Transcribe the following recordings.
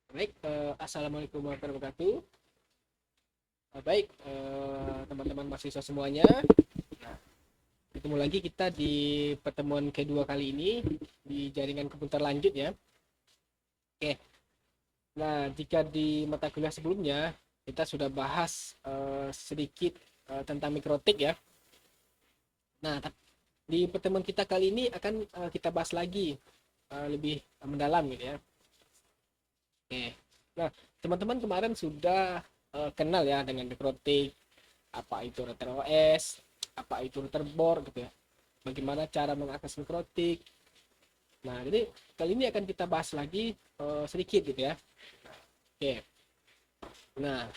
Baik, assalamualaikum warahmatullahi wabarakatuh. Teman-teman mahasiswa semuanya. Nah, ketemu lagi kita di pertemuan kedua kali ini di jaringan komputer lanjut ya. Oke, nah jika di mata kuliah sebelumnya kita sudah bahas sedikit tentang mikrotik ya. Nah, di pertemuan kita kali ini akan kita bahas lagi lebih mendalam gitu ya. Oke, nah teman-teman kemarin sudah kenal ya dengan mikrotik, apa itu router OS, apa itu router board gitu ya. Bagaimana cara mengakses mikrotik. Nah, jadi kali ini akan kita bahas lagi sedikit gitu ya. Oke. Nah,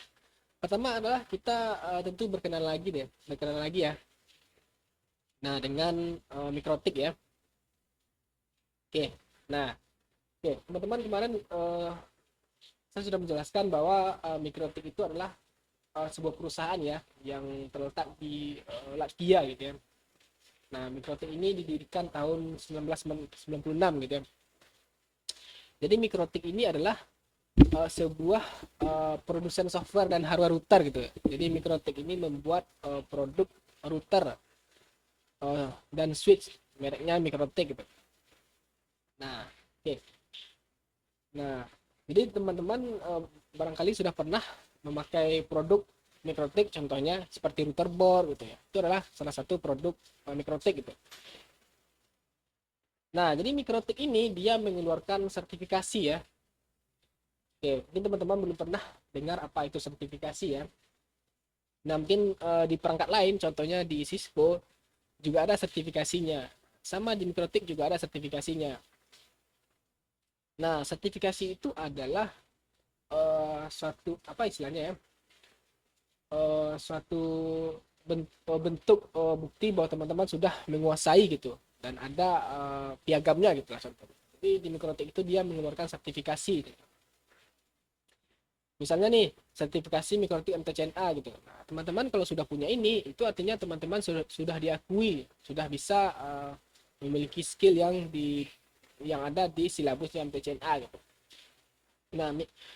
pertama adalah kita tentu berkenalan lagi ya. Nah, dengan mikrotik ya. Oke. Nah, oke, teman-teman kemarin saya sudah menjelaskan bahwa mikrotik itu adalah sebuah perusahaan ya yang terletak di Latvia gitu ya. Nah, mikrotik ini didirikan tahun 1996 gitu ya. Jadi mikrotik ini adalah sebuah produsen software dan hardware router gitu. Jadi Mikrotik ini membuat produk router dan switch mereknya Mikrotik gitu. Nah, oke. Okay. Nah, jadi teman-teman barangkali sudah pernah memakai produk Mikrotik, contohnya seperti router board gitu ya. Itu adalah salah satu produk Mikrotik gitu. Nah, jadi Mikrotik ini dia mengeluarkan sertifikasi ya. Oke, mungkin teman-teman belum pernah dengar apa itu sertifikasi ya. Nah, mungkin di perangkat lain, contohnya di Cisco, juga ada sertifikasinya. Sama di Mikrotik juga ada sertifikasinya. Nah, sertifikasi itu adalah suatu, apa istilahnya ya, suatu bentuk bukti bahwa teman-teman sudah menguasai gitu. Dan ada piagamnya gitu lah contohnya. Jadi di Mikrotik itu dia mengeluarkan sertifikasi gitu. Misalnya nih, sertifikasi Mikrotik MTCNA gitu. Nah, teman-teman kalau sudah punya ini, itu artinya teman-teman sudah diakui, sudah bisa memiliki skill yang ada di silabusnya MTCNA gitu. Nah,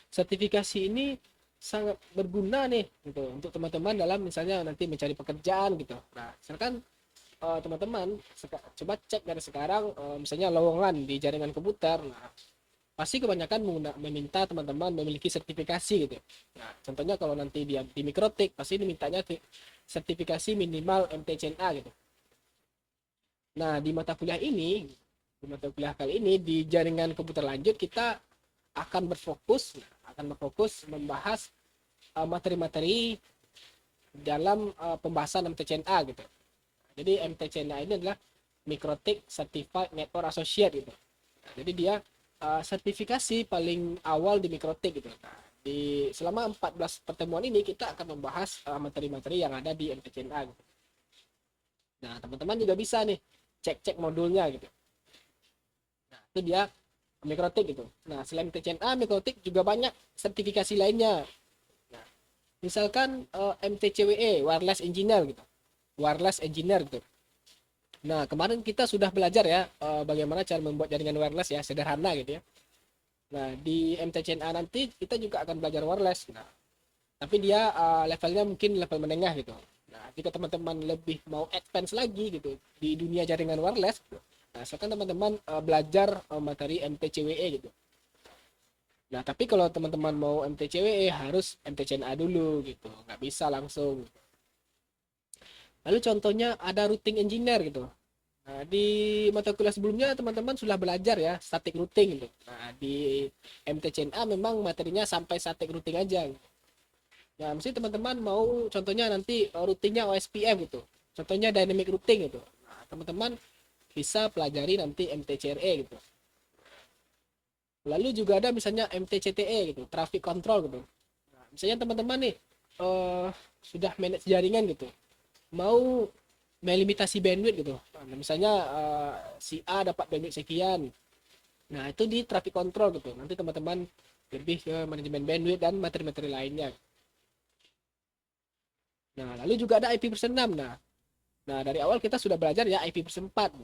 sertifikasi ini sangat berguna nih gitu untuk teman-teman dalam misalnya nanti mencari pekerjaan gitu. Nah, misalkan teman-teman coba cek dari sekarang misalnya lowongan di jaringan komputer. Nah, pasti kebanyakan meminta teman-teman memiliki sertifikasi gitu. Nah, contohnya kalau nanti dia di Mikrotik pasti dimintanya sertifikasi minimal MTCNA gitu. Nah, di mata kuliah kali ini di jaringan komputer lanjut kita akan berfokus membahas materi-materi dalam pembahasan MTCNA gitu. Jadi MTCNA ini adalah Mikrotik Certified Network Associate gitu. Nah, jadi dia sertifikasi paling awal di Mikrotik gitu. Nah, selama 14 pertemuan ini kita akan membahas materi-materi yang ada di MTCNA gitu. Nah, teman-teman juga bisa nih cek-cek modulnya gitu. Nah, itu dia Mikrotik gitu. Nah, selain MTCNA, Mikrotik juga banyak sertifikasi lainnya. Nah, misalkan MTCWE, Wireless Engineer gitu. Wireless Engineer gitu. Nah, kemarin kita sudah belajar ya bagaimana cara membuat jaringan wireless ya, sederhana gitu ya. Nah, di MTCNA nanti kita juga akan belajar wireless. Nah, tapi dia levelnya mungkin level menengah gitu. Nah, jika teman-teman lebih mau advance lagi gitu di dunia jaringan wireless, nah silakan teman-teman belajar materi MTCWE gitu. Nah, tapi kalau teman-teman mau MTCWE harus MTCNA dulu gitu, nggak bisa langsung. Lalu contohnya ada routing engineer gitu. Nah, di mata kuliah sebelumnya teman-teman sudah belajar ya static routing gitu. Nah, di MTCNA memang materinya sampai static routing aja. Ya, mesti teman-teman mau contohnya nanti routingnya OSPF gitu. Contohnya dynamic routing gitu. Nah, teman-teman bisa pelajari nanti MTCRE gitu. Lalu juga ada misalnya MTCTE gitu, traffic control gitu. Nah, misalnya teman-teman nih sudah manage jaringan gitu, mau melimitasi bandwidth gitu. Nah, misalnya si A dapat bandwidth sekian. Nah, itu di traffic control gitu. Nanti teman-teman lebih ke manajemen bandwidth dan materi-materi lainnya. Nah, lalu juga ada IP version 6. Nah, dari awal kita sudah belajar ya IP version 4.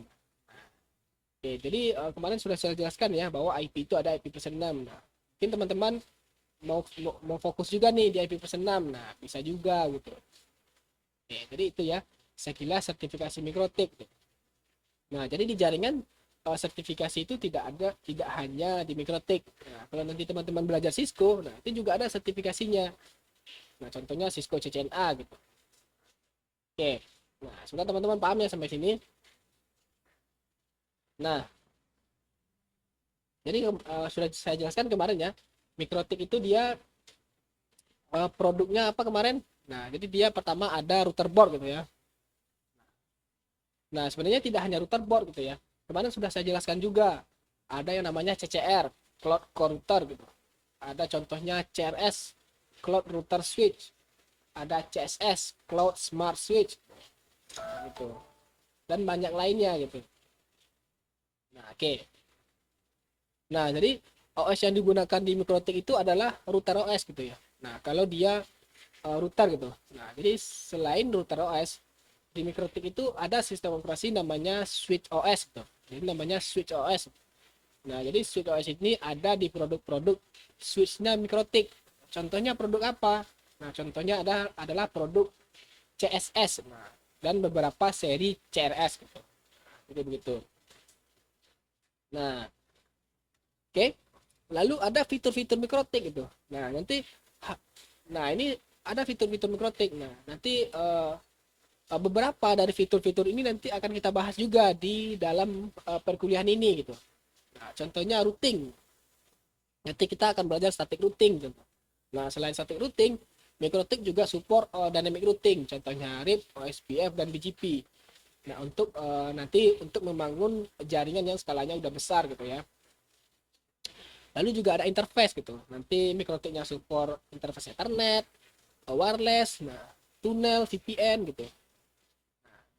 Oke, jadi kemarin sudah saya jelaskan ya bahwa IP itu ada IP version 6. Nah, mungkin teman-teman mau fokus juga nih di IP versi 6. Nah, bisa juga gitu. Oke, jadi itu ya sekilas sertifikasi mikrotik. Nah, jadi di jaringan sertifikasi itu tidak hanya di mikrotik. Nah, kalau nanti teman-teman belajar Cisco, nah itu juga ada sertifikasinya. Nah, contohnya Cisco CCNA gitu. Oke. Nah, sudah teman-teman paham ya sampai sini? Nah, jadi sudah saya jelaskan kemarin ya. Mikrotik itu dia produknya apa kemarin? Nah, jadi dia pertama ada router board gitu ya. Nah, sebenarnya tidak hanya router board gitu ya. Kemarin sudah saya jelaskan juga. Ada yang namanya CCR, Cloud Core Router gitu. Ada contohnya CRS, Cloud Router Switch. Ada CSS, Cloud Smart Switch. Nah, gitu. Dan banyak lainnya gitu. Nah, oke. Okay. Nah, jadi OS yang digunakan di Mikrotik itu adalah router OS gitu ya. Nah, kalau dia router gitu. Nah, jadi selain router OS, di Mikrotik itu ada sistem operasi namanya Switch OS gitu. Jadi namanya Switch OS. Nah, jadi Switch OS ini ada di produk-produk switchnya Mikrotik. Contohnya produk apa? Nah, contohnya adalah produk CSS. Nah, dan beberapa seri CRS gitu. Jadi begitu. Nah, oke. Okay. Lalu ada fitur-fitur Mikrotik gitu. Nah, ini ada fitur-fitur Mikrotik. Nah, nanti beberapa dari fitur-fitur ini nanti akan kita bahas juga di dalam perkuliahan ini gitu. Nah, contohnya routing. Nanti kita akan belajar static routing. Contoh. Nah, selain static routing, Mikrotik juga support dynamic routing. Contohnya RIP, OSPF, dan BGP. Nah, untuk nanti untuk membangun jaringan yang skalanya udah besar gitu ya. Lalu juga ada interface gitu. Nanti Mikrotiknya support interface Ethernet, wireless, nah, tunnel, VPN gitu.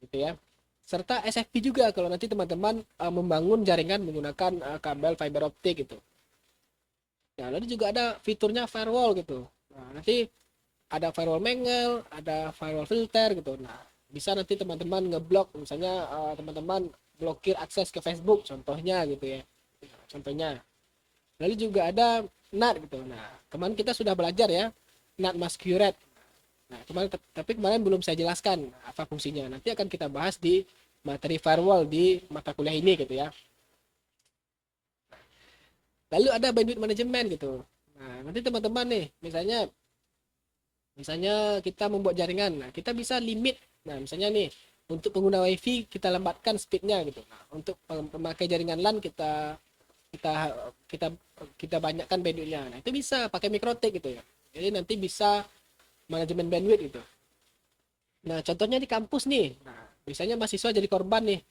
Gitu ya. Serta SFP juga kalau nanti teman-teman membangun jaringan menggunakan kabel fiber optik gitu. Nah, lalu juga ada fiturnya firewall gitu. Nah, nanti ada firewall mangle, ada firewall filter gitu. Nah, bisa nanti teman-teman ngeblok misalnya teman-teman blokir akses ke Facebook contohnya gitu ya. Nah, contohnya. Lalu juga ada NAT gitu. Nah, kemarin kita sudah belajar ya NAT masquerade. Nah, tapi kemarin belum saya jelaskan apa fungsinya. Nanti akan kita bahas di materi firewall di mata kuliah ini gitu ya. Lalu ada bandwidth management gitu. Nah, nanti teman-teman nih, misalnya kita membuat jaringan. Nah, kita bisa limit. Nah, misalnya nih, untuk pengguna WiFi kita lambatkan speednya gitu. Nah, untuk pemakai jaringan LAN kita kita kita banyakkan bandwidthnya. Nah, itu bisa pakai Mikrotik gitu ya. Jadi nanti bisa manajemen bandwidth gitu. Nah, contohnya di kampus nih. Nah, biasanya mahasiswa jadi korban nih.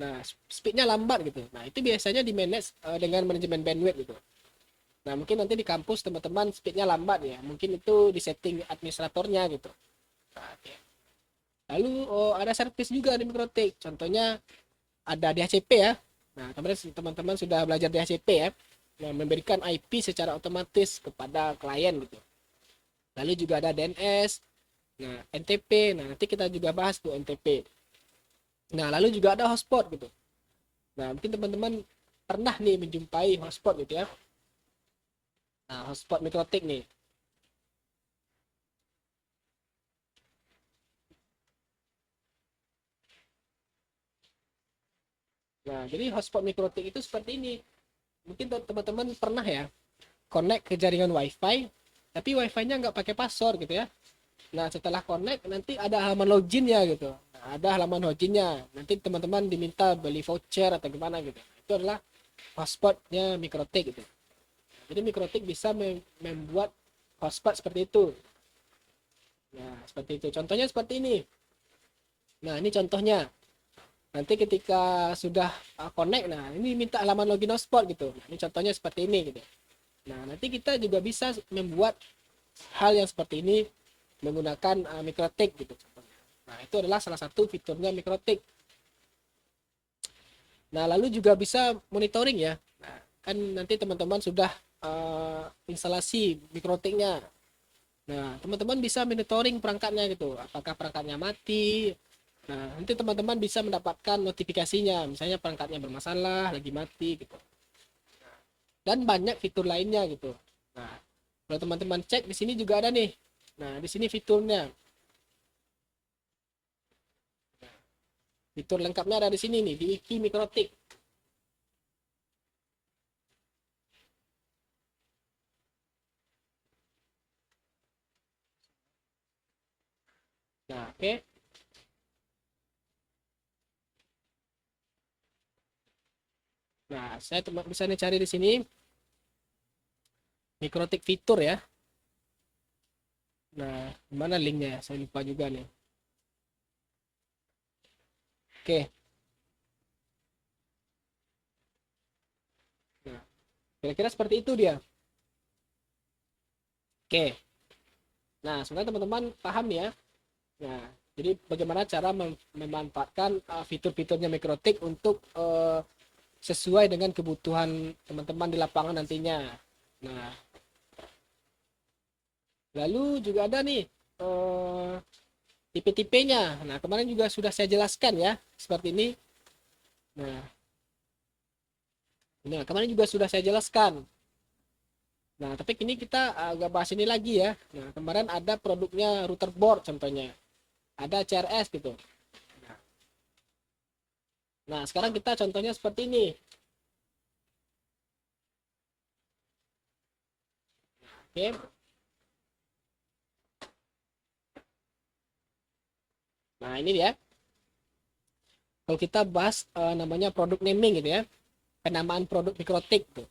Nah, speednya lambat gitu. Nah, itu biasanya di manage dengan manajemen bandwidth gitu. Nah, mungkin nanti di kampus teman-teman speednya lambat ya. Mungkin itu di setting administratornya gitu. Nah, ya. Lalu ada service juga di Mikrotik. Contohnya ada DHCP ya. Nah, teman-teman sudah belajar DHCP ya. Yang memberikan IP secara otomatis kepada klien gitu. Lalu juga ada DNS. Nah, NTP. Nah, nanti kita juga bahas tuh NTP. Nah, lalu juga ada hotspot gitu. Nah, mungkin teman-teman pernah nih menjumpai hotspot gitu ya. Nah, hotspot Mikrotik nih. Nah, jadi hotspot Mikrotik itu seperti ini. Mungkin teman-teman pernah ya connect ke jaringan WiFi, tapi WiFi-nya nggak pakai password gitu ya. Nah, setelah connect nanti ada halaman loginnya gitu. Nah, ada halaman loginnya. Nanti teman-teman diminta beli voucher atau gimana gitu. Itu adalah hotspotnya Mikrotik gitu. Jadi Mikrotik bisa membuat hotspot seperti itu. Nah, seperti itu. Contohnya seperti ini. Nah, ini contohnya. Nanti ketika sudah connect, nah ini minta halaman login hotspot gitu. Nah, ini contohnya seperti ini gitu. Nah, nanti kita juga bisa membuat hal yang seperti ini menggunakan Mikrotik gitu. Nah, itu adalah salah satu fiturnya Mikrotik. Nah, lalu juga bisa monitoring ya. Nah, kan nanti teman-teman sudah instalasi Mikrotiknya. Nah, teman-teman bisa monitoring perangkatnya gitu. Apakah perangkatnya mati? Nah, nanti teman-teman bisa mendapatkan notifikasinya. Misalnya perangkatnya bermasalah, lagi mati gitu. Dan banyak fitur lainnya gitu. Kalau teman-teman cek di sini juga ada nih. Nah, di sini fiturnya. Fitur lengkapnya ada di sini nih, di Wiki Mikrotik. Nah, oke. Nah, saya bisa nih cari di sini Mikrotik fitur ya. Nah, mana linknya ya? Saya lupa juga nih. Oke. Nah, kira-kira seperti itu dia. Oke. Nah, sebenarnya teman-teman paham ya. Nah, jadi bagaimana cara memanfaatkan fitur-fiturnya Mikrotik untuk sesuai dengan kebutuhan teman-teman di lapangan nantinya. Nah, lalu juga ada nih tipe-tipenya. Nah, kemarin juga sudah saya jelaskan ya, seperti ini. Nah, kemarin juga sudah saya jelaskan. Nah, tapi ini kita agak bahas ini lagi ya. Nah, kemarin ada produknya router board contohnya. Ada CRS gitu. Nah, sekarang kita contohnya seperti ini. Oke. Nah, ini dia. Kalau kita bahas namanya produk naming gitu ya. Penamaan produk Mikrotik tuh.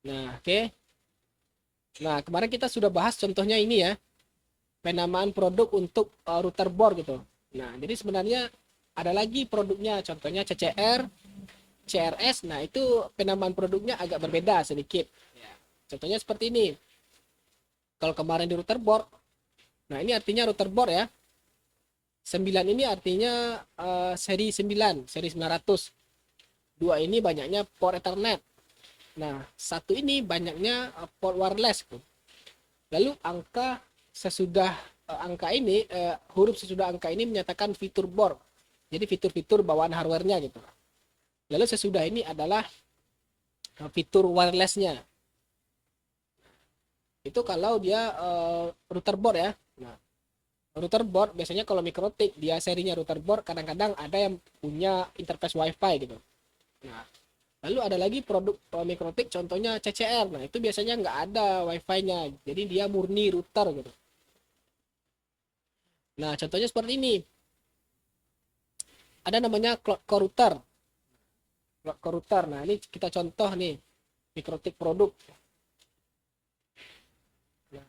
Nah, oke. Nah, kemarin kita sudah bahas contohnya ini ya. Penamaan produk untuk router board gitu. Nah, jadi sebenarnya ada lagi produknya, contohnya CCR, CRS. Nah, itu penamaan produknya agak berbeda sedikit. Ya. Contohnya seperti ini. Kalau kemarin di router board, nah ini artinya router board ya. 9 ini artinya seri 9, seri 900. Dua ini banyaknya port Ethernet. Nah, satu ini banyaknya port wireless. Lalu angka sesudah angka ini, huruf sesudah angka ini menyatakan fitur board. Jadi fitur-fitur bawaan hardware-nya gitu. Lalu sesudah ini adalah fitur wireless-nya. Itu kalau dia router board ya. Nah, router board biasanya kalau Mikrotik dia serinya router board kadang-kadang ada yang punya interface WiFi gitu. Nah, lalu ada lagi produk Mikrotik contohnya CCR. Nah, itu biasanya nggak ada WiFi-nya. Jadi dia murni router gitu. Nah, contohnya seperti ini. Ada namanya cloud core router. Cloud core router. Nah, ini kita contoh nih Mikrotik produk. Nah,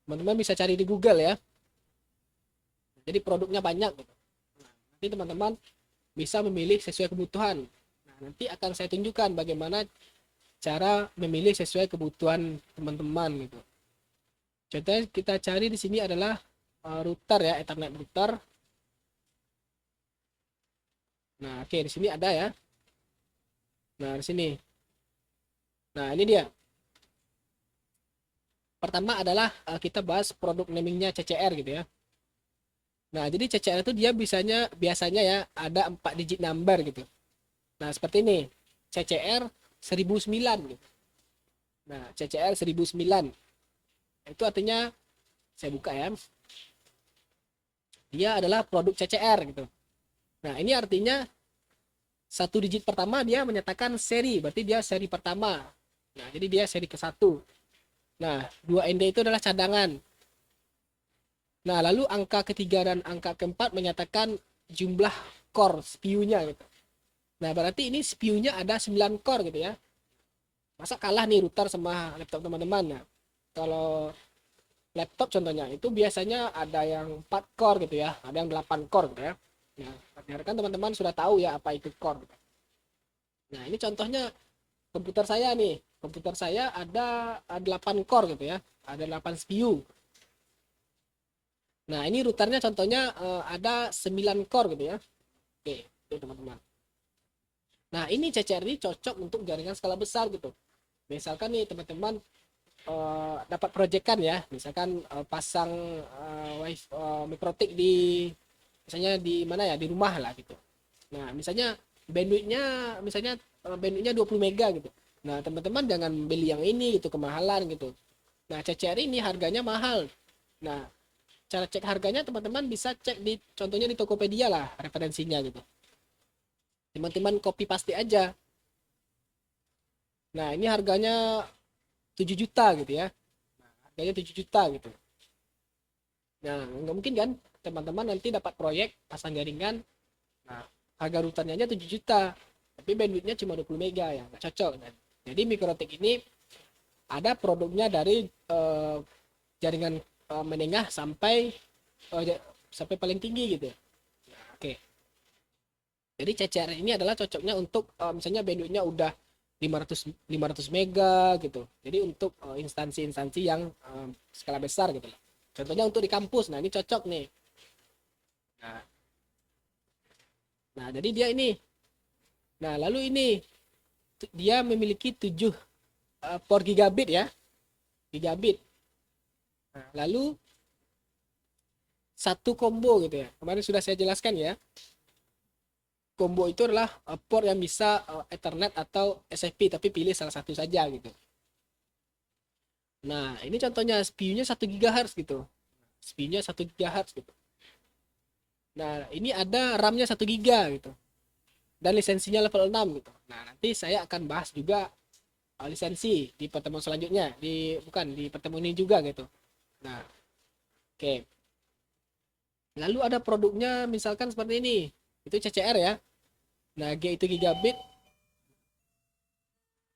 teman-teman bisa cari di Google ya. Jadi produknya banyak gitu. Nah, nanti teman-teman bisa memilih sesuai kebutuhan. Nah, nanti akan saya tunjukkan bagaimana cara memilih sesuai kebutuhan teman-teman gitu. Contohnya kita cari di sini adalah router ya, Ethernet router. Nah, oke di sini ada ya. Nah, di sini. Nah, ini dia. Pertama adalah kita bahas produk namingnya CCR gitu ya. Nah, jadi CCR itu dia biasanya ya ada 4 digit number gitu. Nah, seperti ini. CCR 1009 gitu. Nah, CCR 1009. Itu artinya saya buka ya. Dia adalah produk CCR gitu. Nah, ini artinya satu digit pertama dia menyatakan seri, berarti dia seri pertama. Nah, jadi dia seri ke-1. Nah, 2ND itu adalah cadangan. Nah, lalu angka ketiga dan angka keempat menyatakan jumlah core CPU-nya gitu. Nah, berarti ini CPU-nya ada 9 core gitu ya. Masa kalah nih router sama laptop teman-teman. Nah, kalau laptop contohnya itu biasanya ada yang 4 core gitu ya, ada yang 8 core gitu ya. Nah, kan teman-teman sudah tahu ya apa itu core gitu. Nah, ini contohnya komputer saya nih. Komputer saya ada 8 core gitu ya, ada 8 CPU. Nah, ini routernya contohnya ada 9 core gitu ya. Oke, itu teman-teman. Nah, ini CCR ini cocok untuk jaringan skala besar gitu. Misalkan nih teman-teman dapat proyekan ya, misalkan pasang wifi Mikrotik di misalnya di mana ya, di rumah lah gitu. Nah, misalnya bandwidthnya 20 mega gitu. Nah, teman-teman jangan beli yang ini gitu, kemahalan gitu. Nah, CCR ini harganya mahal. Nah, cara cek harganya teman-teman bisa cek di contohnya di Tokopedia lah referensinya gitu. Teman-teman copy paste aja. Nah, ini harganya 7 juta gitu ya. Nah, harganya 7 juta gitu. Nah, nggak mungkin kan teman-teman nanti dapat proyek pasang jaringan. Nah, harga routernya aja 7 juta. Tapi bandwidthnya cuma 20 mega ya, nggak cocok. Nah, jadi Mikrotik ini ada produknya dari jaringan menengah sampai sampai paling tinggi gitu. Nah, oke. Jadi CCR ini adalah cocoknya untuk misalnya bandwidthnya udah 500 mega gitu. Jadi untuk instansi-instansi yang skala besar gitu. Contohnya untuk di kampus. Nah, ini cocok nih. Nah, nah jadi dia ini. Nah, lalu ini dia memiliki 7 port gigabit ya. Gigabit. Nah, lalu satu combo gitu ya. Kemarin sudah saya jelaskan ya. Combo itu adalah port yang bisa Ethernet atau SFP, tapi pilih salah satu saja gitu. Nah, ini contohnya CPU-nya 1 GHz gitu. CPU-nya 1 GHz gitu. Nah, ini ada RAM-nya 1 GB gitu. Dan lisensinya level 6 gitu. Nah, nanti saya akan bahas juga lisensi di pertemuan selanjutnya, di pertemuan ini juga gitu. Nah, oke. Lalu ada produknya misalkan seperti ini. Itu CCR ya. Nah, G itu gigabit.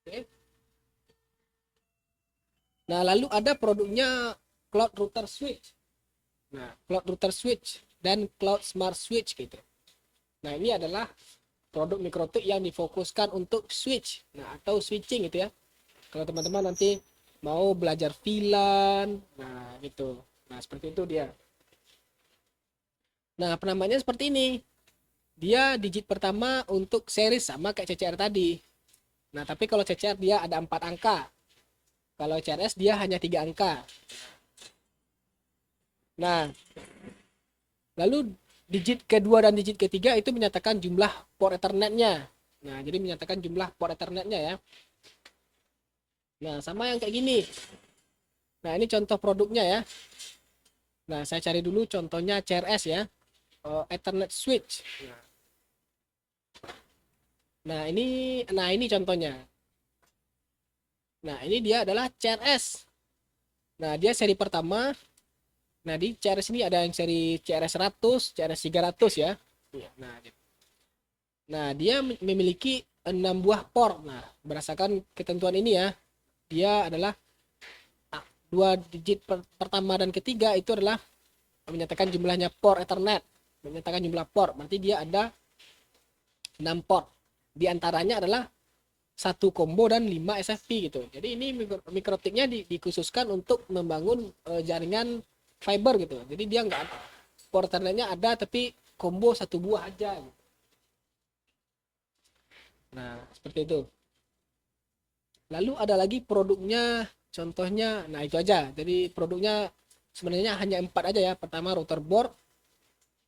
Oke. Nah, lalu ada produknya Cloud Router Switch. Nah, Cloud Router Switch dan Cloud Smart Switch gitu. Nah, ini adalah produk Mikrotik yang difokuskan untuk switch, nah atau switching gitu ya. Kalau teman-teman nanti mau belajar VLAN, nah gitu. Nah, seperti itu dia. Nah, penambahannya seperti ini. Dia digit pertama untuk series sama kayak CCR tadi. Nah, tapi kalau CCR dia ada 4 angka. Kalau CRS dia hanya 3 angka. Nah, lalu digit kedua dan digit ketiga itu menyatakan jumlah port Ethernetnya. Nah, jadi menyatakan jumlah port Ethernetnya ya. Nah, sama yang kayak gini. Nah, ini contoh produknya ya. Nah, saya cari dulu contohnya CRS ya. Ethernet switch. Nah, ini contohnya. Nah, ini dia adalah CRS. Nah, dia seri pertama. Nah, di CRS ini ada yang seri CRS 100, CRS 300 ya. Nah, dia memiliki 6 buah port. Nah, berdasarkan ketentuan ini ya, dia adalah dua digit pertama dan ketiga itu adalah menyatakan jumlahnya port Ethernet, menyatakan jumlah port, berarti dia ada 6 port. Di antaranya adalah satu combo dan 5 SFP gitu. Jadi ini Mikrotiknya dikhususkan untuk membangun jaringan fiber gitu. Jadi dia nggak port Ethernetnya ada tapi combo satu buah aja. Gitu. Nah, seperti itu. Lalu ada lagi produknya, contohnya, nah itu aja. Jadi produknya sebenarnya hanya 4 aja ya. Pertama router board,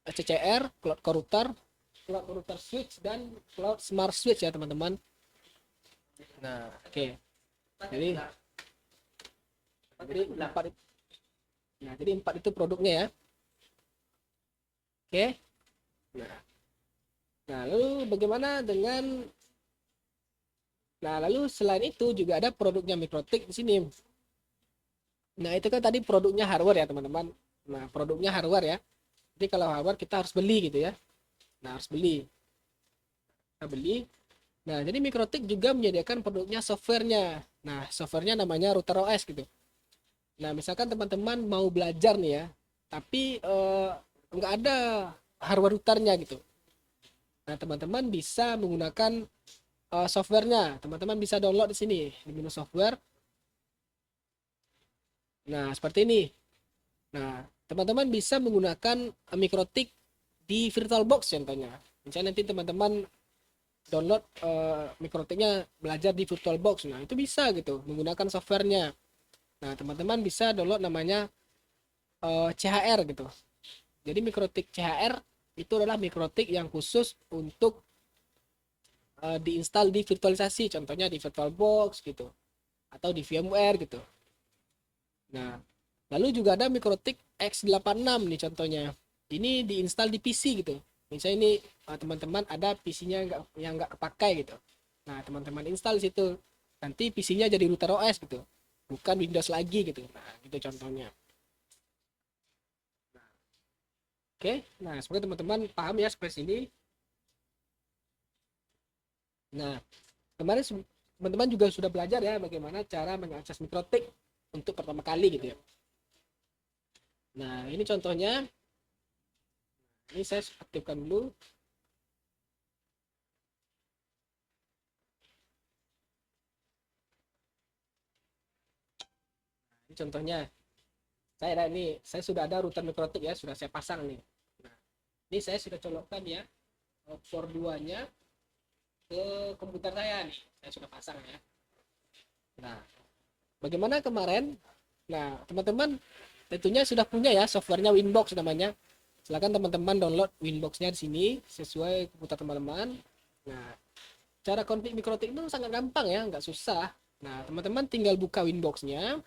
CCR, cloud router switch, dan cloud smart switch ya teman-teman. Nah, oke. Jadi 4 itu. Nah, jadi 4 itu produknya ya. Oke. Nah, lalu bagaimana dengan lalu selain itu juga ada produknya Mikrotik di sini. Nah, itu kan tadi produknya hardware ya, teman-teman. Nah, produknya hardware ya. Jadi kalau hardware kita harus beli gitu ya. Nah, harus beli. Kita beli. Nah, jadi Mikrotik juga menyediakan produknya softwarenya. Nah, softwarenya namanya Router OS gitu. Nah, misalkan teman-teman mau belajar nih ya, tapi nggak ada hardware routernya gitu. Nah, teman-teman bisa menggunakan softwarenya. Teman-teman bisa download di sini di menu software. Nah, seperti ini. Nah, teman-teman bisa menggunakan Mikrotik di VirtualBox contohnya. Misalnya nanti teman-teman download Mikrotiknya belajar di VirtualBox. Nah, itu bisa gitu menggunakan softwarenya. Nah, teman-teman bisa download namanya CHR gitu. Jadi Mikrotik CHR itu adalah Mikrotik yang khusus untuk diinstal di virtualisasi, contohnya di VirtualBox gitu atau di VMware gitu. Nah, lalu juga ada MikroTik X86 nih contohnya. Ini diinstal di PC gitu. Misalnya ini teman-teman ada PC-nya yang nggak kepakai gitu. Nah, teman-teman install di situ. Nanti PC-nya jadi router OS gitu. Bukan Windows lagi gitu. Nah, itu contohnya. Oke, nah semoga teman-teman paham ya seperti ini. Nah, kemarin teman-teman juga sudah belajar ya bagaimana cara mengakses MikroTik untuk pertama kali gitu ya. Nah, ini contohnya. Ini saya aktifkan dulu. Ini contohnya. Saya sudah ada router MikroTik ya, sudah saya pasang nih. Nah, ini saya sudah colokkan ya port 2-nya ke komputer saya nih. Saya sudah pasang ya. Nah, bagaimana kemarin? Nah, teman-teman tentunya sudah punya ya softwarenya Winbox namanya. Silakan teman-teman download Winbox-nya di sini sesuai komputer teman-teman. Nah, cara config MikroTik itu sangat gampang ya, nggak susah. Nah, teman-teman tinggal buka Winbox-nya.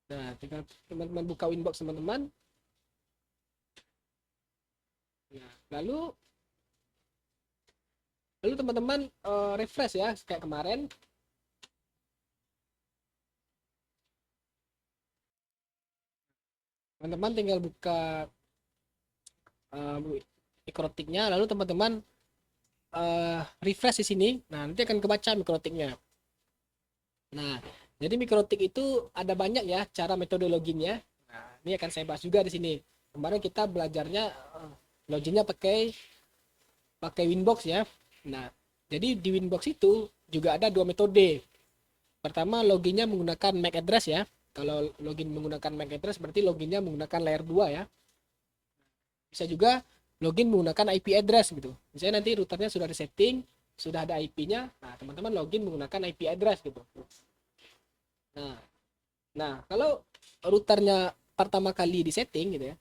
Nah, tinggal teman-teman buka Winbox teman-teman. Nah, lalu teman-teman refresh ya kayak kemarin. Teman-teman tinggal buka mikrotiknya, lalu teman-teman refresh di sini. Nah, nanti akan kebaca mikrotiknya. Nah, jadi mikrotik itu ada banyak ya cara metodologinya. Nah, ini akan saya bahas juga di sini. Kemarin kita belajarnya loginnya pakai pakai Winbox ya. Nah, jadi di Winbox itu juga ada dua metode. Pertama, loginnya menggunakan MAC address ya. Kalau login menggunakan MAC address berarti loginnya menggunakan layer 2 ya. Bisa juga login menggunakan IP address gitu. Misalnya nanti routernya sudah disetting, sudah ada IP-nya, nah teman-teman login menggunakan IP address gitu. Nah, kalau routernya pertama kali disetting gitu ya,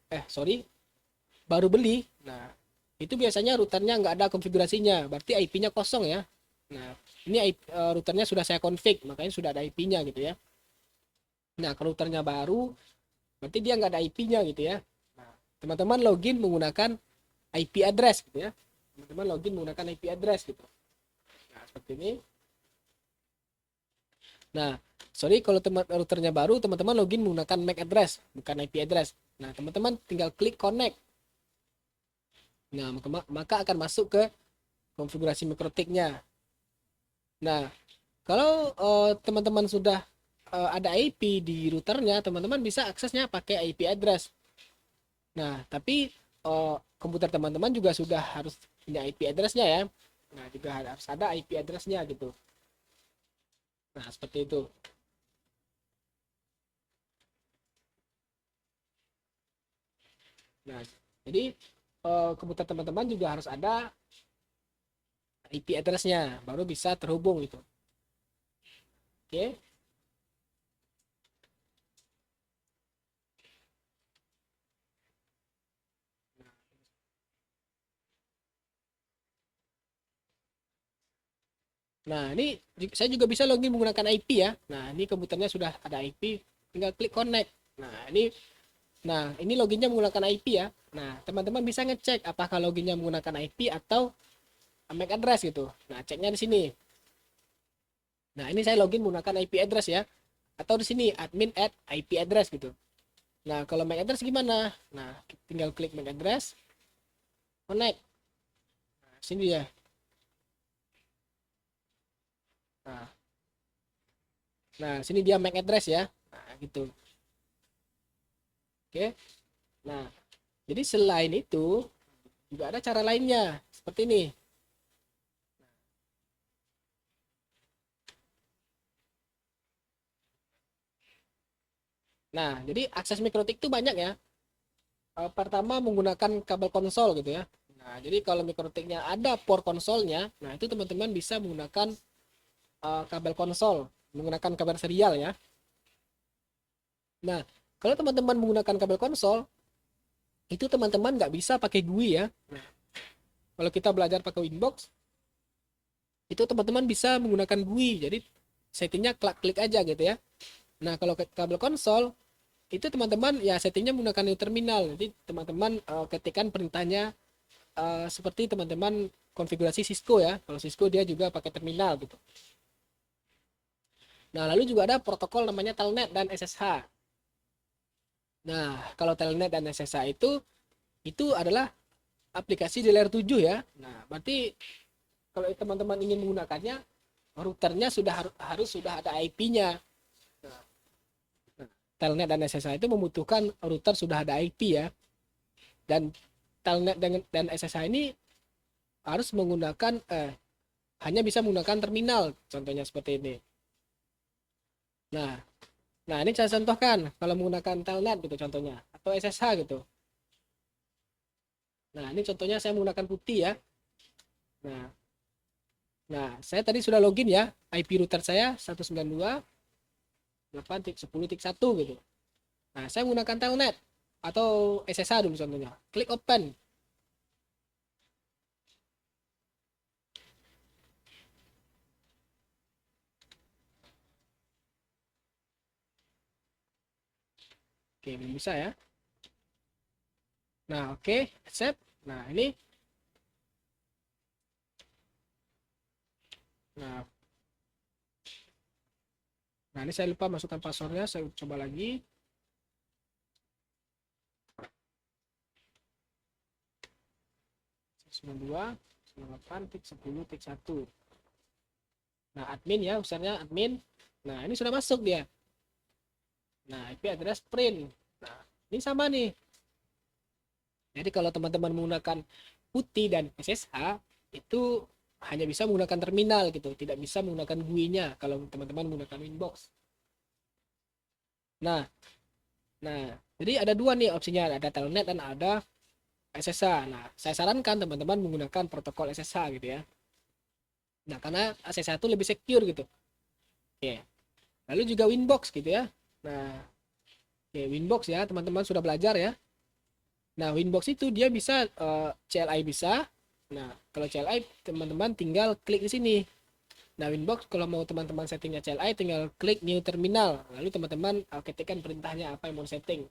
baru beli, nah itu biasanya routernya nggak ada konfigurasinya, berarti IP-nya kosong ya. Nah, ini routernya sudah saya config, makanya sudah ada IP-nya gitu ya. Nah, kalau routernya baru, berarti dia nggak ada IP-nya gitu ya. Nah, teman-teman login menggunakan IP address gitu ya. Teman-teman login menggunakan IP address gitu. Nah, seperti ini. Nah, sorry kalau routernya baru, teman-teman login menggunakan MAC address, bukan IP address. Nah, teman-teman tinggal klik connect. Nah, maka akan masuk ke konfigurasi mikrotiknya. Nah, kalau teman-teman sudah ada IP di routernya, teman-teman bisa aksesnya pakai IP address. Nah, tapi komputer teman-teman juga sudah harus punya IP address-nya ya. Nah, juga harus ada IP address-nya gitu. Nah, seperti itu. Nah, jadi komputer teman-teman juga harus ada IP address-nya, baru bisa terhubung gitu. Oke. Nah, ini saya juga bisa login menggunakan IP ya. Nah, ini komputernya sudah ada IP, tinggal klik connect. Nah, ini loginnya menggunakan IP ya. Nah, teman-teman bisa ngecek apakah loginnya menggunakan IP atau MAC address gitu. Nah, ceknya di sini. Nah, ini saya login menggunakan IP address ya. Atau di sini admin at IP address gitu. Nah, kalau MAC address gimana? Nah, tinggal klik MAC address, connect. Nah, sini ya. Nah, sini dia MAC address ya. Nah, gitu. Oke. Nah, jadi selain itu juga ada cara lainnya seperti ini. Nah, jadi akses mikrotik itu banyak ya. Pertama menggunakan kabel konsol gitu ya. Nah, jadi kalau mikrotiknya ada port konsolnya, nah itu teman-teman bisa menggunakan kabel konsol, menggunakan kabel serial ya. Nah, kalau teman-teman menggunakan kabel konsol, itu teman-teman nggak bisa pakai GUI ya. Nah, kalau kita belajar pakai Winbox, itu teman-teman bisa menggunakan GUI. Jadi settingnya klik aja gitu ya. Nah, kalau kabel konsol itu teman-teman ya settingnya menggunakan new terminal. Jadi teman-teman ketikkan perintahnya seperti teman-teman konfigurasi Cisco ya. Kalau Cisco dia juga pakai terminal gitu. Nah, lalu juga ada protokol namanya Telnet dan SSH. Nah, kalau Telnet dan SSH itu adalah aplikasi di layer 7 ya. Nah, berarti kalau teman-teman ingin menggunakannya, routernya harus sudah ada IP-nya. Nah, Telnet dan SSH itu membutuhkan router sudah ada IP ya. Dan Telnet dan SSH ini harus menggunakan hanya bisa menggunakan terminal, contohnya seperti ini. Nah, ini saya contohkan kalau menggunakan Telnet gitu contohnya atau SSH gitu. Nah, ini contohnya saya menggunakan putih ya. Nah, saya tadi sudah login ya. IP router saya 192.8.10.1 gitu. Nah, saya menggunakan Telnet atau SSH dulu contohnya. Klik open. Oke, belum bisa ya. Nah, oke, accept. Nah, ini. Nah, ini saya lupa masukkan passwordnya. Saya coba lagi. Dua 98.10.1. Nah, admin ya, usernya admin. Nah, ini sudah masuk dia. Nah, IP address print. Nah, ini sama nih. Jadi kalau teman-teman menggunakan putih dan SSH itu hanya bisa menggunakan terminal gitu, tidak bisa menggunakan GUI-nya kalau teman-teman menggunakan Winbox. Nah, jadi ada dua nih opsinya, ada Telnet dan ada SSH. Nah, saya sarankan teman-teman menggunakan protokol SSH gitu ya. Nah, karena SSH itu lebih secure gitu. Oke. Lalu juga Winbox gitu ya. Nah, oke, Winbox ya, teman-teman sudah belajar ya. Nah, Winbox itu dia bisa CLI bisa. Nah, kalau CLI teman-teman tinggal klik di sini. Nah, Winbox kalau mau teman-teman settingnya CLI tinggal klik new terminal. Lalu teman-teman ketikkan perintahnya apa yang mau setting.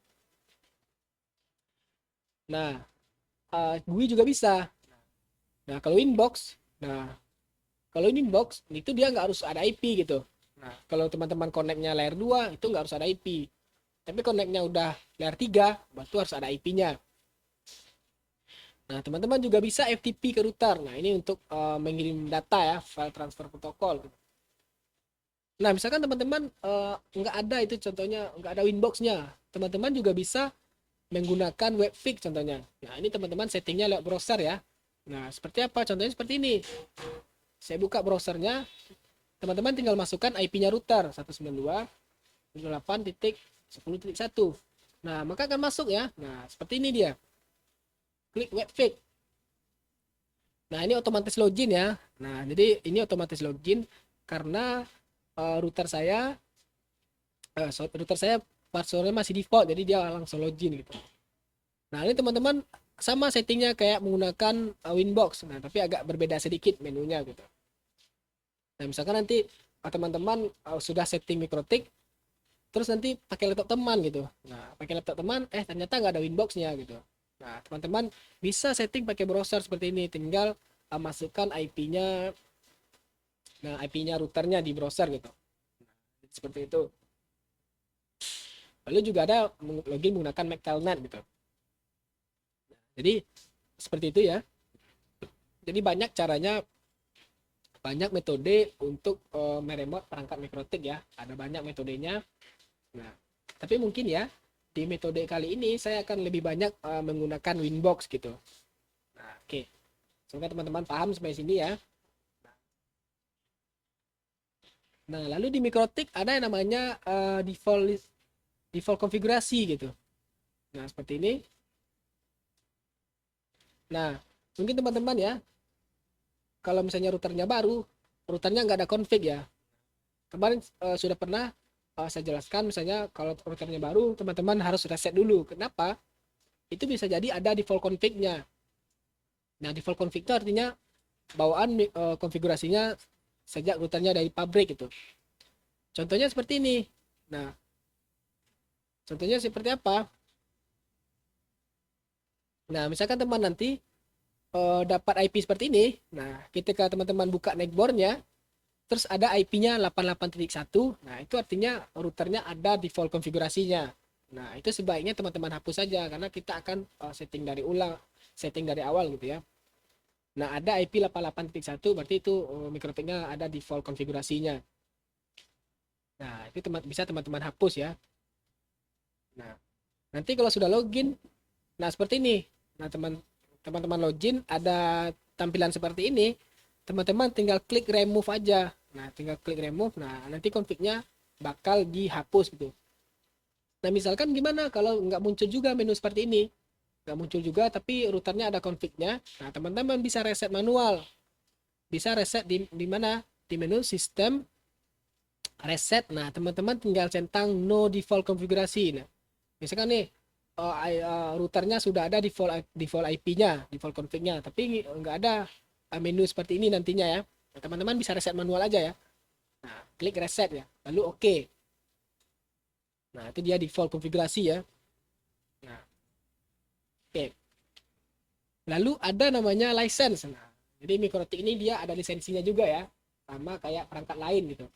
Nah, GUI juga bisa. Nah, kalau Winbox, itu dia nggak harus ada IP gitu. Nah, kalau teman-teman connect-nya layer 2 itu nggak harus ada IP. Tapi connect-nya udah layer 3, baru harus ada IP-nya. Nah, teman-teman juga bisa FTP ke router. Nah, ini untuk mengirim data ya, file transfer protokol. Nah, misalkan teman-teman nggak ada itu contohnya, nggak ada Winbox-nya. Teman-teman juga bisa menggunakan webfix contohnya. Nah, ini teman-teman settingnya lewat browser ya. Nah, seperti apa? Contohnya seperti ini. Saya buka browsernya, teman-teman tinggal masukkan IP-nya router 192.168.10.1. Nah, maka akan masuk ya. Nah, seperti ini dia. Klik webfix. Nah, ini otomatis login ya. Nah, jadi ini otomatis login karena router saya passwordnya masih default, jadi dia langsung login gitu. Nah, ini teman-teman sama settingnya kayak menggunakan Winbox. Nah, tapi agak berbeda sedikit menunya gitu. Nah, misalkan nanti teman-teman sudah setting mikrotik, terus nanti pakai laptop teman gitu. Nah, pakai laptop teman, ternyata nggak ada Winbox-nya gitu. Nah, teman-teman bisa setting pakai browser seperti ini, tinggal masukkan IP-nya, nah IP-nya routernya di browser gitu. Nah, seperti itu. Lalu juga ada login menggunakan McTelnet gitu. Jadi seperti itu ya. Jadi banyak caranya, banyak metode untuk meremote perangkat mikrotik ya. Ada banyak metodenya. Nah, tapi mungkin ya di metode kali ini saya akan lebih banyak menggunakan Winbox gitu. Nah, oke. Semoga teman-teman paham sampai sini ya. Nah, lalu di mikrotik ada yang namanya default konfigurasi gitu. Nah, seperti ini. Nah, mungkin teman-teman ya, kalau misalnya routernya baru, routernya nggak ada config ya. Kemarin sudah pernah saya jelaskan, misalnya kalau routernya baru, teman-teman harus reset dulu. Kenapa? Itu bisa jadi ada default config-nya. Nah, default config itu artinya bawaan konfigurasinya sejak routernya dari pabrik gitu. Contohnya seperti ini. Nah, contohnya seperti apa? Nah, misalkan teman nanti dapat IP seperti ini. Nah, ketika teman-teman buka netboardnya, terus ada IP-nya 88.1. Nah, itu artinya routernya ada default konfigurasinya. Nah, itu sebaiknya teman-teman hapus saja karena kita akan setting dari awal gitu ya. Nah, ada IP 88.1 berarti itu mikrotiknya ada default konfigurasinya. Nah, itu bisa teman-teman hapus ya. Nah, nanti kalau sudah login, nah seperti ini. Nah, teman-teman login ada tampilan seperti ini. Teman-teman tinggal klik remove aja. Nah, tinggal klik remove. Nah, nanti config-nya bakal dihapus gitu. Nah, misalkan gimana kalau nggak muncul juga menu seperti ini? Nggak muncul juga, tapi routernya ada config-nya. Nah, teman-teman bisa reset manual. Bisa reset di mana? Di menu sistem reset. Nah, teman-teman tinggal centang no default konfigurasi. Nah, misalkan nih routernya sudah ada default IP-nya, default config-nya, tapi nggak ada menu seperti ini nantinya ya. Nah, teman-teman bisa reset manual aja ya. Nah, klik reset ya, lalu oke. Nah, itu dia default konfigurasi ya. Nah, oke. Lalu ada namanya license. Nah, jadi mikrotik ini dia ada lisensinya juga ya, sama kayak perangkat lain gitu.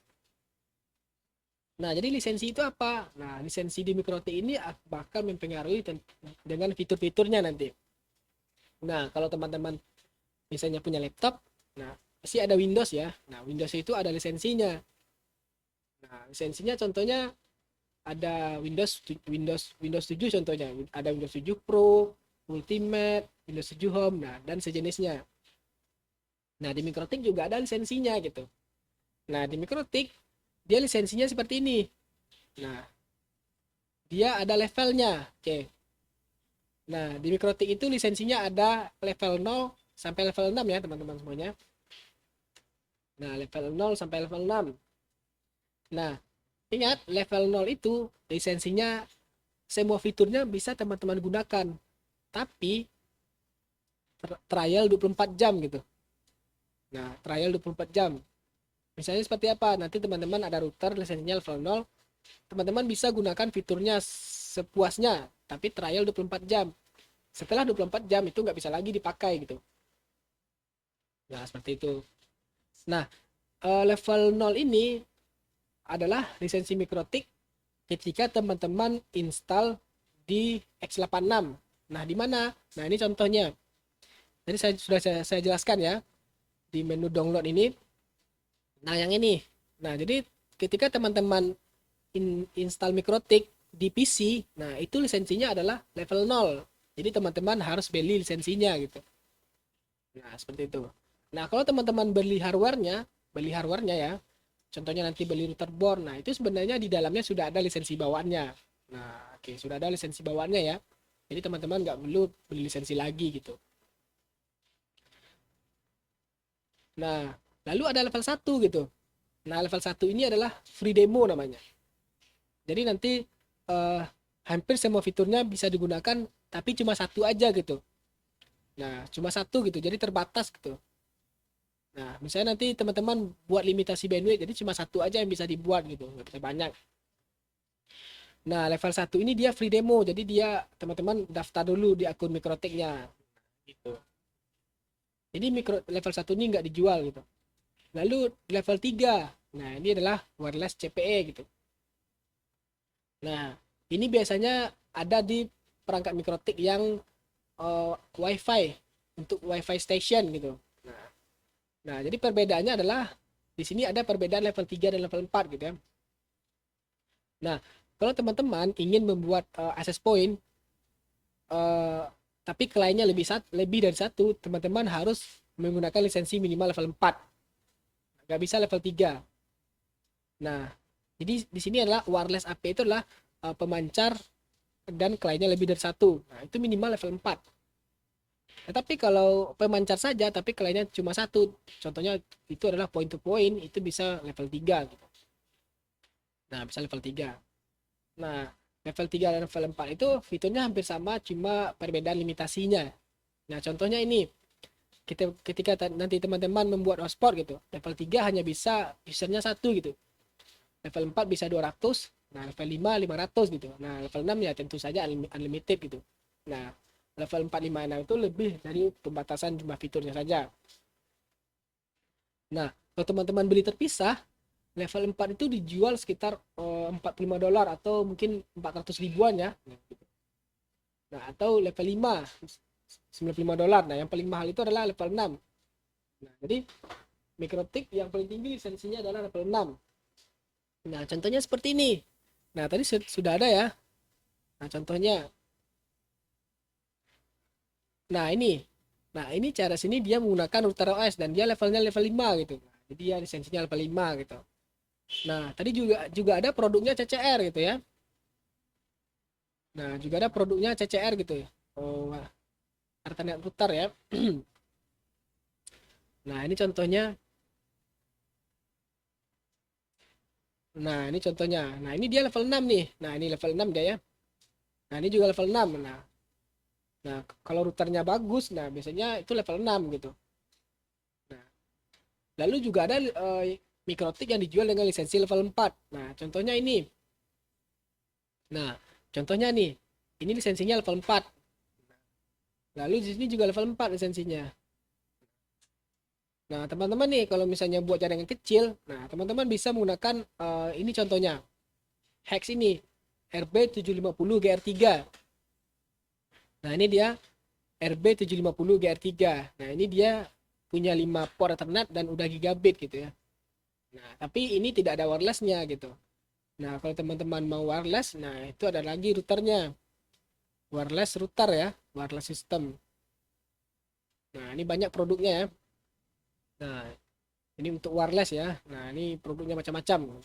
Nah, jadi lisensi itu apa? Nah, lisensi di mikrotik ini bakal mempengaruhi dengan fitur-fiturnya nanti. Nah, kalau teman-teman misalnya punya laptop, nah pasti ada Windows ya. Nah, Windows itu ada lisensinya. Nah, lisensinya contohnya ada Windows 7 contohnya. Ada Windows 7 Pro, Ultimate, Windows 7 Home, nah dan sejenisnya. Nah, di Mikrotik juga ada lisensinya gitu. Nah, di Mikrotik dia lisensinya seperti ini. Nah, dia ada levelnya. Oke. Nah, di Mikrotik itu lisensinya ada level 0 sampai level 6 ya, teman-teman semuanya. Nah, level 0 sampai level 6. Nah, ingat level 0 itu lisensinya semua fiturnya bisa teman-teman gunakan. Tapi trial 24 jam gitu. Nah, trial 24 jam. Misalnya seperti apa? Nanti teman-teman ada router lisensinya level 0, teman-teman bisa gunakan fiturnya sepuasnya, tapi trial 24 jam. Setelah 24 jam itu nggak bisa lagi dipakai gitu. Nah, seperti itu. Nah, level 0 ini adalah lisensi mikrotik ketika teman-teman install di x86. Nah, di mana? Nah, ini contohnya. Jadi saya jelaskan ya di menu download ini. Nah, yang ini. Nah, jadi ketika teman-teman install mikrotik di PC, nah itu lisensinya adalah level 0. Jadi teman-teman harus beli lisensinya gitu. Nah, seperti itu. Nah, kalau teman-teman beli hardwarenya ya. Contohnya nanti beli router board. Nah, itu sebenarnya di dalamnya sudah ada lisensi bawaannya. Nah, oke, sudah ada lisensi bawaannya ya. Jadi teman-teman nggak perlu beli lisensi lagi gitu. Nah, lalu ada level 1 gitu. Nah, level 1 ini adalah free demo namanya. Jadi nanti eh, hampir semua fiturnya bisa digunakan, tapi cuma satu aja gitu. Nah, cuma satu gitu, jadi terbatas gitu. Nah, misalnya nanti teman-teman buat limitasi bandwidth, jadi cuma satu aja yang bisa dibuat gitu, nggak bisa banyak. Nah, level 1 ini dia free demo, jadi dia teman-teman daftar dulu di akun mikrotiknya gitu. Jadi level 1 ini nggak dijual gitu. Lalu level 3, nah ini adalah wireless CPE gitu. Nah, ini biasanya ada di perangkat mikrotik yang WiFi untuk WiFi station gitu. Nah, jadi perbedaannya adalah di sini ada perbedaan level 3 dan level 4 gitu ya. Nah, kalau teman-teman ingin membuat access point tapi kliennya lebih dari satu, teman-teman harus menggunakan lisensi minimal level 4. Nggak bisa level 3. Nah, jadi di sini adalah wireless AP itu adalah pemancar dan kliennya lebih dari satu. Nah, itu minimal level 4. Tetapi kalau pemancar saja tapi kliennya cuma satu, contohnya itu adalah point to point, itu bisa level 3 gitu. Nah, bisa level 3. Nah, level 3 dan level 4 itu fiturnya hampir sama, cuma perbedaan limitasinya. Nah, contohnya ini. ketika nanti teman-teman membuat hotspot gitu, level 3 hanya bisa usernya satu gitu, level 4 bisa 200, nah level 5 500 gitu, nah level 6 ya tentu saja unlimited gitu. Nah level 4 5 6 itu lebih dari pembatasan jumlah fiturnya saja. Nah kalau teman-teman beli terpisah, level 4 itu dijual sekitar $45 atau mungkin 400 ribuan ya. Nah atau level 5 $95. Nah yang paling mahal itu adalah level 6. Nah jadi Mikrotik yang paling tinggi lisensinya adalah level 6. Nah contohnya seperti ini. Nah tadi sudah ada ya. Nah contohnya. Nah ini. Nah ini cara sini dia menggunakan router OS dan dia levelnya level 5 gitu. Nah, jadi dia lisensinya level 5 gitu. Nah tadi juga ada produknya CCR gitu ya. Nah juga ada produknya CCR gitu ya. Oh, Ethernet router ya. Nah ini contohnya. Nah ini contohnya. Nah ini dia level 6 nih. Nah ini level 6 dia ya. Nah ini juga level 6. Nah kalau routernya bagus, nah biasanya itu level 6 gitu. Nah lalu juga ada Mikrotik yang dijual dengan lisensi level 4. Nah contohnya ini. Nah contohnya nih. Ini lisensinya level 4. Lalu di sini juga level 4 lisensinya. Nah teman-teman nih kalau misalnya buat jaringan kecil, nah teman-teman bisa menggunakan ini contohnya. Hex ini RB750GR3. Nah ini dia RB750GR3. Nah ini dia punya 5 port Ethernet dan udah gigabit gitu ya. Nah tapi ini tidak ada wirelessnya gitu. Nah kalau teman-teman mau wireless, nah itu ada lagi routernya. Wireless router ya, wireless system. Nah ini banyak produknya ya. Nah ini untuk wireless ya. Nah ini produknya macam-macam.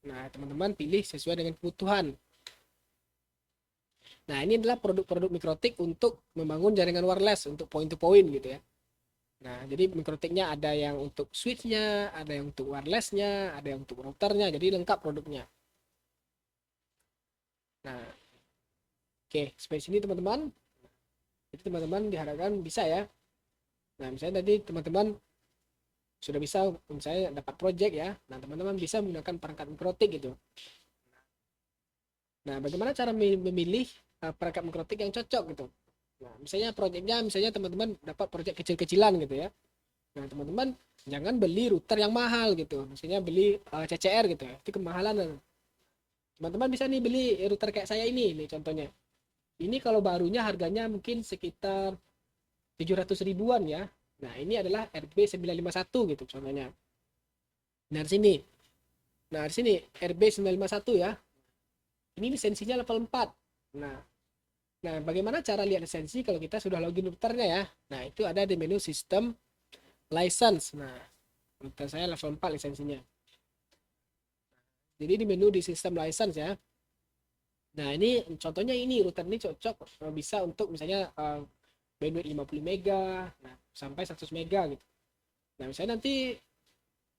Nah teman-teman pilih sesuai dengan kebutuhan. Nah ini adalah produk-produk Mikrotik untuk membangun jaringan wireless untuk point to point gitu ya. Nah, jadi mikrotiknya ada yang untuk switchnya, ada yang untuk wirelessnya, ada yang untuk routernya, jadi lengkap produknya. Nah, oke, sampai sini teman-teman. Jadi teman-teman diharapkan bisa ya. Nah, misalnya tadi teman-teman sudah bisa, misalnya dapat project ya. Nah, teman-teman bisa menggunakan perangkat mikrotik gitu. Nah, bagaimana cara memilih perangkat mikrotik yang cocok gitu? Nah, misalnya projectnya, misalnya teman-teman dapat project kecil-kecilan gitu ya. Nah, teman-teman jangan beli router yang mahal gitu. Misalnya beli CCR gitu ya. Itu kemahalan. Teman-teman bisa nih beli router kayak saya ini nih contohnya. Ini kalau barunya harganya mungkin sekitar 700 ribuan ya. Nah, ini adalah RB951 gitu contohnya. Nah, di sini. Nah, di sini RB951 ya. Ini lisensinya level 4. Nah, bagaimana cara lihat lisensi kalau kita sudah login routernya ya? Nah, itu ada di menu sistem license. Nah, router saya level 4 lisensinya. Jadi di menu di sistem license ya. Nah, ini contohnya ini router ini cocok bisa untuk misalnya bandwidth 50 mega, nah, sampai 100 mega gitu. Nah, misalnya nanti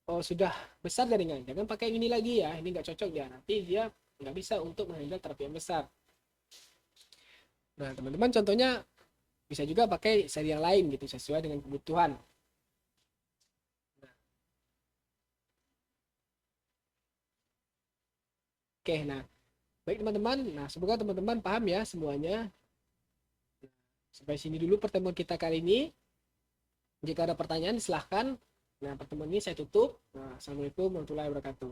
sudah besar jaringan, jangan pakai ini lagi ya, ini nggak cocok ya, nanti dia nggak bisa untuk menghandle traffic yang besar. Nah, teman-teman contohnya bisa juga pakai seri yang lain gitu, sesuai dengan kebutuhan. Oke, nah baik teman-teman, nah semoga teman-teman paham ya semuanya. Sampai sini dulu pertemuan kita kali ini. Jika ada pertanyaan silahkan. Nah pertemuan ini saya tutup. Nah, assalamualaikum warahmatullahi wabarakatuh.